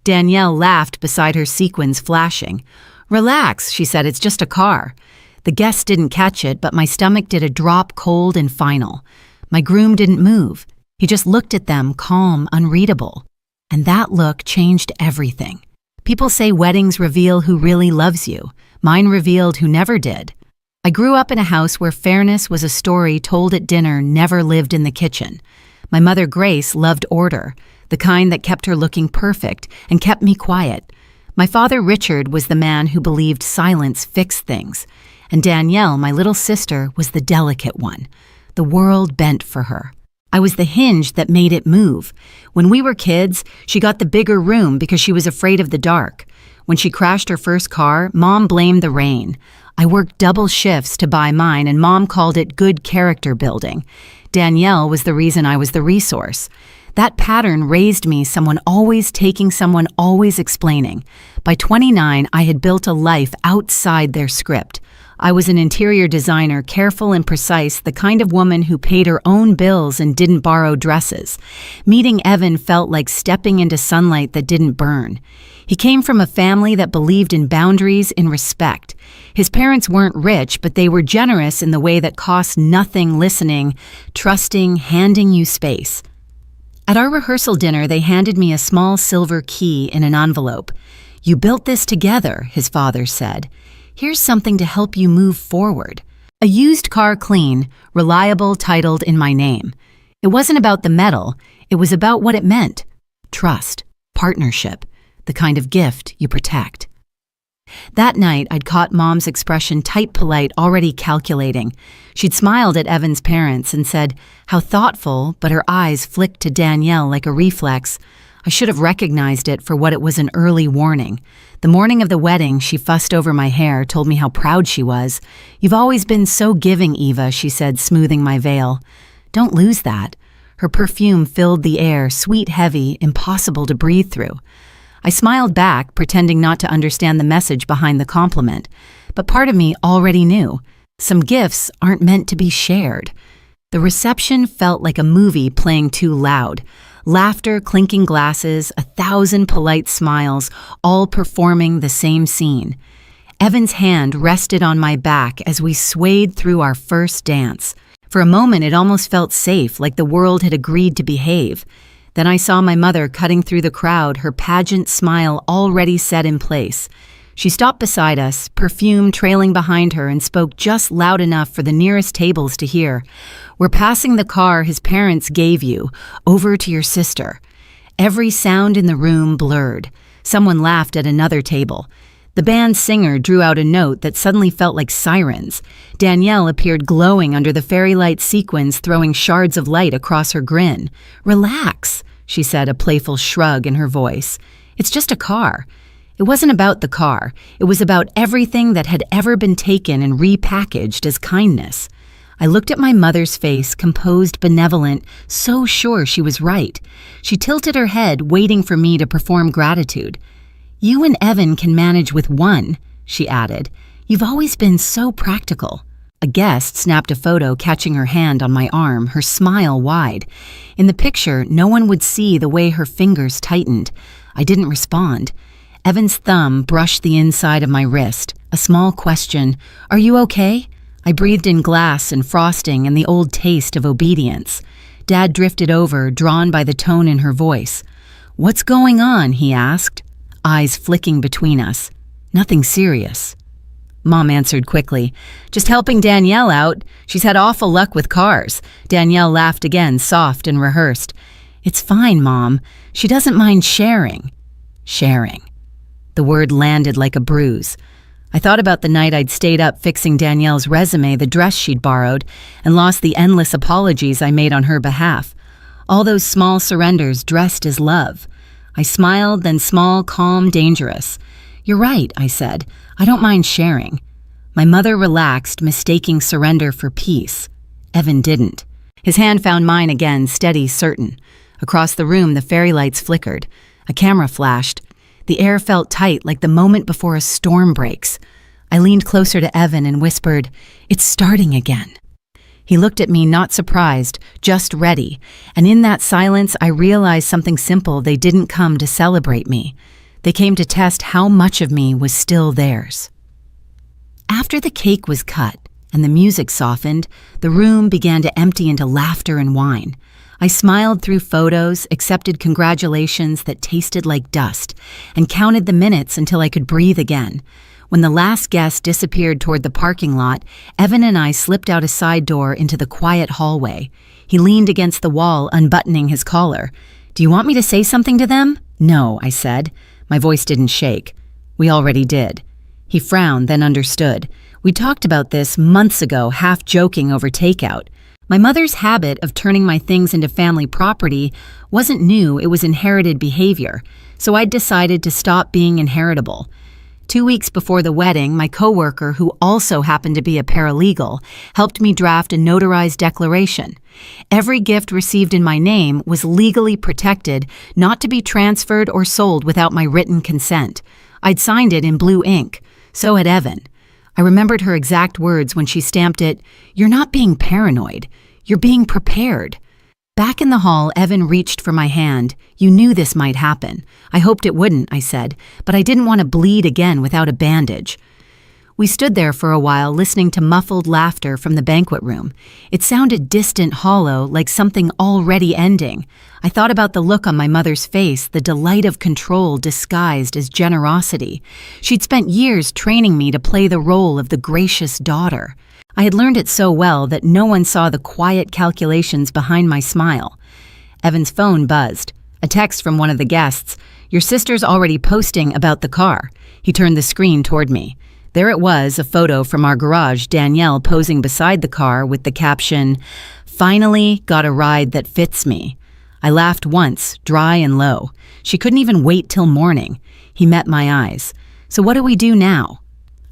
Danielle laughed beside her sequins flashing. "Relax," she said, "it's just a car." The guests didn't catch it, but my stomach did a drop cold and final. My groom didn't move. He just looked at them, calm, unreadable. And that look changed everything. People say weddings reveal who really loves you. Mine revealed who never did. I grew up in a house where fairness was a story told at dinner, never lived in the kitchen. My mother Grace loved order, the kind that kept her looking perfect and kept me quiet. My father Richard was the man who believed silence fixed things. And Danielle, my little sister, was the delicate one. The world bent for her. I was the hinge that made it move. When we were kids, she got the bigger room because she was afraid of the dark. When she crashed her first car, Mom blamed the rain. I worked double shifts to buy mine, and Mom called it good character building. Danielle was the reason I was the resource. That pattern raised me, someone always taking, someone always explaining. By 29, I had built a life outside their script. I was an interior designer, careful and precise, the kind of woman who paid her own bills and didn't borrow dresses. Meeting Evan felt like stepping into sunlight that didn't burn. He came from a family that believed in boundaries, in respect. His parents weren't rich, but they were generous in the way that cost nothing, listening, trusting, handing you space. At our rehearsal dinner, they handed me a small silver key in an envelope. "You built this together," his father said. "Here's something to help you move forward." A used car clean, reliable, titled in my name. It wasn't about the metal, it was about what it meant. Trust, partnership, the kind of gift you protect. That night, I'd caught Mom's expression, tight, polite, already calculating. She'd smiled at Evan's parents and said, "How thoughtful," but her eyes flicked to Danielle like a reflex. I should have recognized it for what it was, an early warning. The morning of the wedding, she fussed over my hair, told me how proud she was. "You've always been so giving, Eva," she said, smoothing my veil. "Don't lose that." Her perfume filled the air, sweet, heavy, impossible to breathe through. I smiled back, pretending not to understand the message behind the compliment. But part of me already knew. Some gifts aren't meant to be shared. The reception felt like a movie playing too loud. Laughter, clinking glasses, 1,000 polite smiles, all performing the same scene. Evan's hand rested on my back as we swayed through our first dance. For a moment, it almost felt safe, like the world had agreed to behave. Then I saw my mother cutting through the crowd, her pageant smile already set in place. She stopped beside us, perfume trailing behind her, and spoke just loud enough for the nearest tables to hear. "We're passing the car his parents gave you, over to your sister." Every sound in the room blurred. Someone laughed at another table. The band singer drew out a note that suddenly felt like sirens. Danielle appeared glowing under the fairy light sequins, throwing shards of light across her grin. "Relax," she said, a playful shrug in her voice. "It's just a car." It wasn't about the car. It was about everything that had ever been taken and repackaged as kindness. I looked at my mother's face, composed, benevolent, so sure she was right. She tilted her head, waiting for me to perform gratitude. "You and Evan can manage with one," she added. "You've always been so practical." A guest snapped a photo, catching her hand on my arm, her smile wide. In the picture, no one would see the way her fingers tightened. I didn't respond. Evan's thumb brushed the inside of my wrist. A small question, "Are you okay?" I breathed in glass and frosting and the old taste of obedience. Dad drifted over, drawn by the tone in her voice. "What's going on?" he asked, eyes flicking between us. "Nothing serious." Mom answered quickly, "Just helping Danielle out. She's had awful luck with cars." Danielle laughed again, soft and rehearsed. "It's fine, Mom. She doesn't mind sharing." Sharing. The word landed like a bruise. I thought about the night I'd stayed up fixing Danielle's resume, the dress she'd borrowed, and lost the endless apologies I made on her behalf. All those small surrenders dressed as love. I smiled, then small, calm, dangerous. "You're right," I said. "I don't mind sharing." My mother relaxed, mistaking surrender for peace. Evan didn't. His hand found mine again, steady, certain. Across the room, the fairy lights flickered. A camera flashed. The air felt tight, like the moment before a storm breaks. I leaned closer to Evan and whispered, "It's starting again." He looked at me, not surprised, just ready, and in that silence I realized something simple: they didn't come to celebrate me. They came to test how much of me was still theirs. After the cake was cut and the music softened, the room began to empty into laughter and wine. I smiled through photos, accepted congratulations that tasted like dust, and counted the minutes until I could breathe again. When the last guest disappeared toward the parking lot, Evan and I slipped out a side door into the quiet hallway. He leaned against the wall, unbuttoning his collar. "Do you want me to say something to them?" "No," I said. My voice didn't shake. "We already did." He frowned, then understood. We talked about this months ago, half joking over takeout. My mother's habit of turning my things into family property wasn't new, it was inherited behavior, so I'd decided to stop being inheritable. 2 weeks before the wedding, my coworker, who also happened to be a paralegal, helped me draft a notarized declaration. Every gift received in my name was legally protected, not to be transferred or sold without my written consent. I'd signed it in blue ink. So had Evan. I remembered her exact words when she stamped it, "You're not being paranoid. You're being prepared." Back in the hall, Evan reached for my hand. "You knew this might happen." "I hoped it wouldn't," I said, "but I didn't want to bleed again without a bandage." We stood there for a while, listening to muffled laughter from the banquet room. It sounded distant, hollow, like something already ending. I thought about the look on my mother's face, the delight of control disguised as generosity. She'd spent years training me to play the role of the gracious daughter. I had learned it so well that no one saw the quiet calculations behind my smile. Evan's phone buzzed. A text from one of the guests. "Your sister's already posting about the car." He turned the screen toward me. There it was, a photo from our garage, Danielle posing beside the car with the caption, "Finally got a ride that fits me." I laughed once, dry and low. She couldn't even wait till morning. He met my eyes. "So what do we do now?"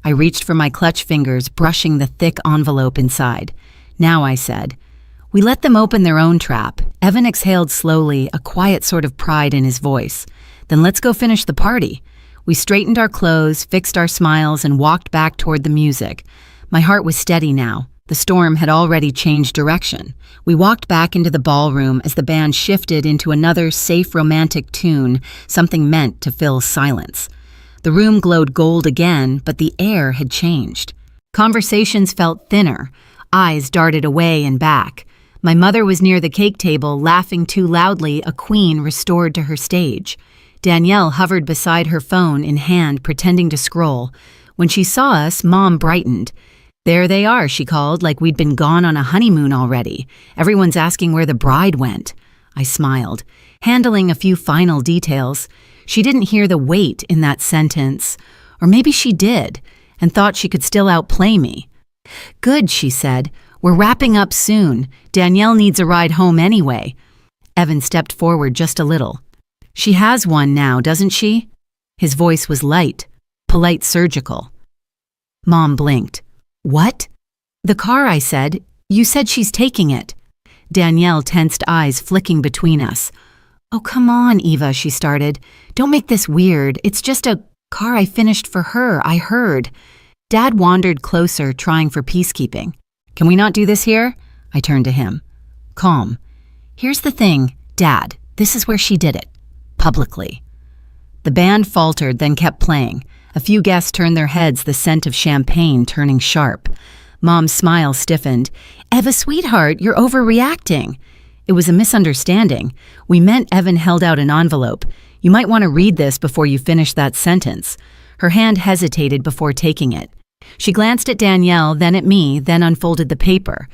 I reached for my clutch fingers, brushing the thick envelope inside. "Now," I said. "We let them open their own trap." Evan exhaled slowly, a quiet sort of pride in his voice. "Then let's go finish the party." We straightened our clothes, fixed our smiles, and walked back toward the music. My heart was steady now. The storm had already changed direction. We walked back into the ballroom as the band shifted into another safe romantic tune, something meant to fill silence. The room glowed gold again, but the air had changed. Conversations felt thinner. Eyes darted away and back. My mother was near the cake table, laughing too loudly, a queen restored to her stage. Danielle hovered beside her phone in hand, pretending to scroll. When she saw us, Mom brightened. "There they are," she called, like we'd been gone on a honeymoon already. "Everyone's asking where the bride went." I smiled, handling a few final details. She didn't hear the weight in that sentence. Or maybe she did, and thought she could still outplay me. "Good," she said. "We're wrapping up soon. Danielle needs a ride home anyway." Evan stepped forward just a little. "She has one now, doesn't she?" His voice was light, polite, surgical. Mom blinked. "What?" "The car," I said. "You said she's taking it." Danielle tensed, eyes flicking between us. "Oh, come on, Eva," she started. "Don't make this weird. It's just a car I finished for her, I heard." Dad wandered closer, trying for peacekeeping. "Can we not do this here?" I turned to him. Calm. "Here's the thing, Dad. This is where she did it. Publicly." The band faltered, then kept playing. A few guests turned their heads, the scent of champagne turning sharp. Mom's smile stiffened. "Eva, sweetheart, you're overreacting." It was a misunderstanding. We meant Evan held out an envelope. "You might want to read this before you finish that sentence." Her hand hesitated before taking it. She glanced at Danielle, then at me, then unfolded the paper.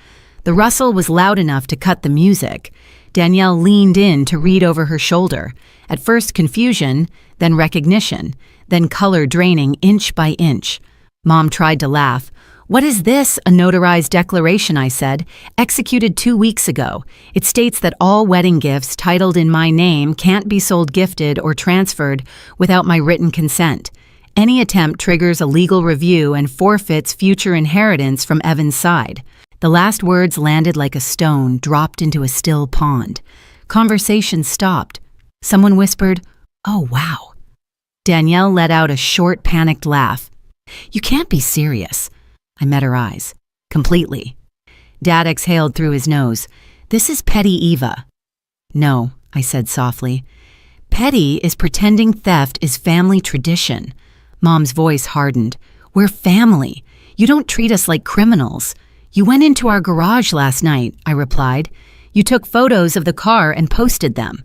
The rustle was loud enough to cut the music. Danielle leaned in to read over her shoulder. At first confusion, then recognition, then color draining inch by inch. Mom tried to laugh. "What is this? A notarized declaration," I said. "Executed 2 weeks ago. It states that all wedding gifts titled in my name can't be sold, gifted, or transferred without my written consent. Any attempt triggers a legal review and forfeits future inheritance from Evan's side." The last words landed like a stone dropped into a still pond. Conversation stopped. Someone whispered, "Oh, wow." Danielle let out a short, panicked laugh. "You can't be serious." I met her eyes. "Completely." Dad exhaled through his nose. This is petty Eva. No, I said softly. Petty is pretending theft is family tradition. Mom's voice hardened. We're family. You don't treat us like criminals. You went into our garage last night, I replied. You took photos of the car and posted them.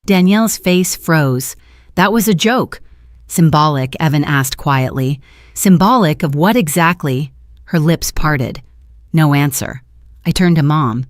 Danielle's face froze. That was a joke. Symbolic, Evan asked quietly. Symbolic of what exactly? Her lips parted. No answer. I turned to Mom.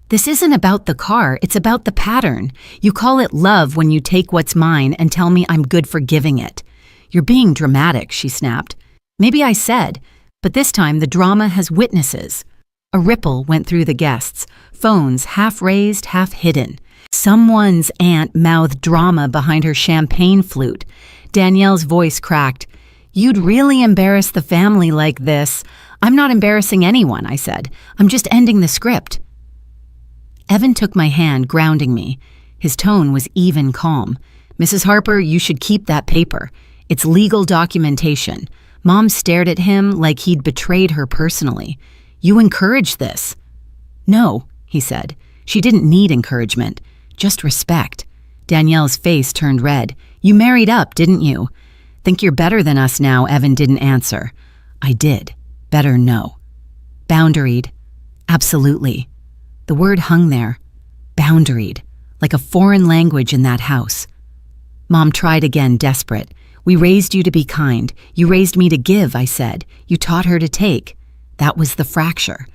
This isn't about the car, it's about the pattern. You call it love when you take what's mine and tell me I'm good for giving it. You're being dramatic, she snapped. Maybe I said, but this time the drama has witnesses. A ripple went through the guests, phones half raised, half hidden. Someone's aunt mouthed drama behind her champagne flute. Danielle's voice cracked. You'd really embarrass the family like this. I'm not embarrassing anyone, I said. I'm just ending the script. Evan took my hand, grounding me. His tone was even calm. Mrs. Harper, you should keep that paper. It's legal documentation. Mom stared at him like he'd betrayed her personally. You encouraged this. No, he said. She didn't need encouragement, just respect. Danielle's face turned red. You married up, didn't you? Think you're better than us now, Evan didn't answer. I did. Better no. Boundaried. Absolutely. The word hung there. Boundaried. Like a foreign language in that house. Mom tried again, desperate. We raised you to be kind. You raised me to give, I said. You taught her to take. That was the fracture.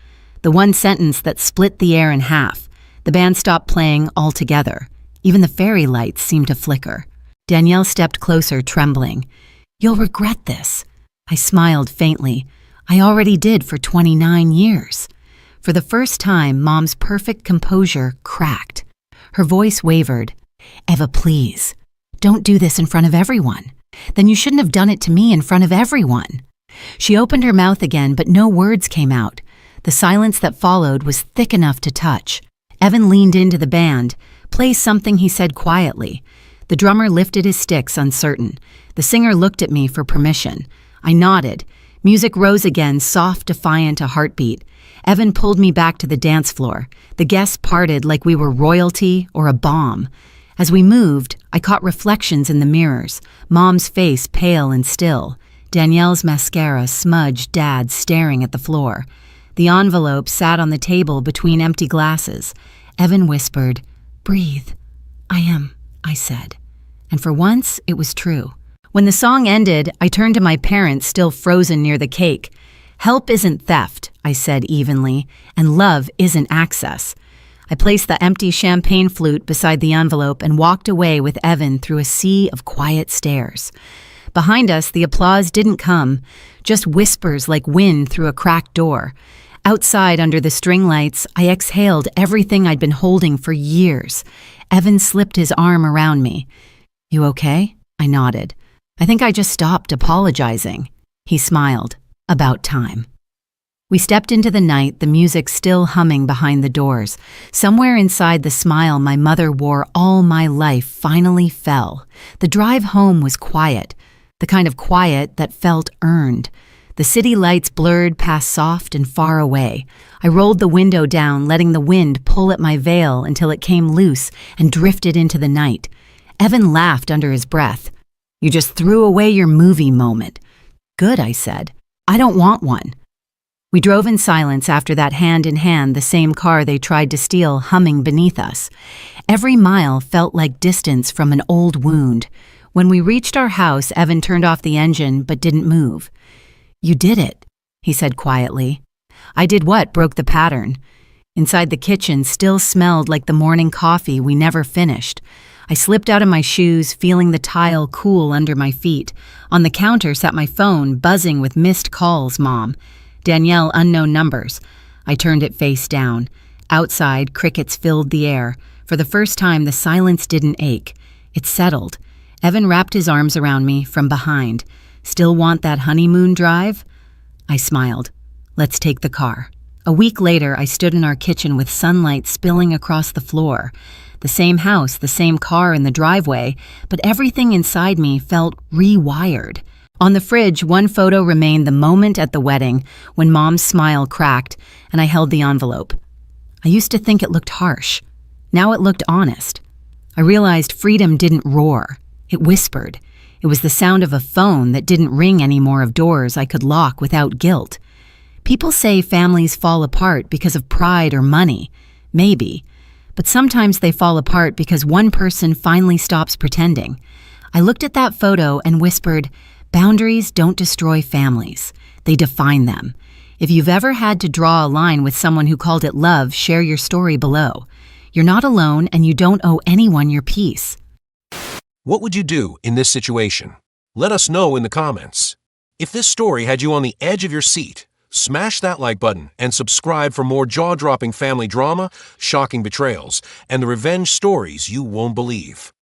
The one sentence that split the air in half. The band stopped playing altogether. Even the fairy lights seemed to flicker. Danielle stepped closer, trembling. You'll regret this. I smiled faintly. I already did for 29 years. For the first time, Mom's perfect composure cracked. Her voice wavered. Eva, please. Don't do this in front of everyone. Then you shouldn't have done it to me in front of everyone. She opened her mouth again, but no words came out. The silence that followed was thick enough to touch. Evan leaned into the band. Play something, he said quietly. The drummer lifted his sticks, uncertain. The singer looked at me for permission. I nodded. Music rose again, soft, defiant, a heartbeat. Evan pulled me back to the dance floor. The guests parted like we were royalty or a bomb. As we moved, I caught reflections in the mirrors. Mom's face pale and still. Danielle's mascara smudged, Dad staring at the floor. The envelope sat on the table between empty glasses. Evan whispered, Breathe. I am, I said. And for once, it was true. When the song ended, I turned to my parents, still frozen near the cake. Help isn't theft, I said evenly, and love isn't access. I placed the empty champagne flute beside the envelope and walked away with Evan through a sea of quiet stares. Behind us, the applause didn't come, just whispers like wind through a cracked door. Outside, under the string lights, I exhaled everything I'd been holding for years. Evan slipped his arm around me. You okay? I nodded. I think I just stopped apologizing. He smiled. About time. We stepped into the night, the music still humming behind the doors. Somewhere inside the smile my mother wore all my life finally fell. The drive home was quiet, the kind of quiet that felt earned. The city lights blurred past soft and far away. I rolled the window down, letting the wind pull at my veil until it came loose and drifted into the night. Evan laughed under his breath. You just threw away your movie moment. Good, I said. I don't want one. We drove in silence after that, hand in hand, the same car they tried to steal humming beneath us. Every mile felt like distance from an old wound. When we reached our house, Evan turned off the engine but didn't move. You did it, he said quietly. I did what broke the pattern. Inside the kitchen still smelled like the morning coffee we never finished. I slipped out of my shoes, feeling the tile cool under my feet. On the counter sat my phone, buzzing with missed calls, Mom. Danielle, unknown numbers. I turned it face down. Outside, crickets filled the air. For the first time, the silence didn't ache. It settled. Evan wrapped his arms around me from behind. Still want that honeymoon drive? I smiled. Let's take the car. A week later, I stood in our kitchen with sunlight spilling across the floor. The same house, the same car in the driveway, but everything inside me felt rewired. On the fridge, one photo remained the moment at the wedding when Mom's smile cracked and I held the envelope. I used to think it looked harsh. Now it looked honest. I realized freedom didn't roar. It whispered. It was the sound of a phone that didn't ring anymore, of doors I could lock without guilt. People say families fall apart because of pride or money. Maybe. But sometimes they fall apart because one person finally stops pretending. I looked at that photo and whispered, boundaries don't destroy families. They define them. If you've ever had to draw a line with someone who called it love, share your story below. You're not alone and you don't owe anyone your peace. What would you do in this situation? Let us know in the comments. If this story had you on the edge of your seat, smash that like button and subscribe for more jaw-dropping family drama, shocking betrayals, and the revenge stories you won't believe.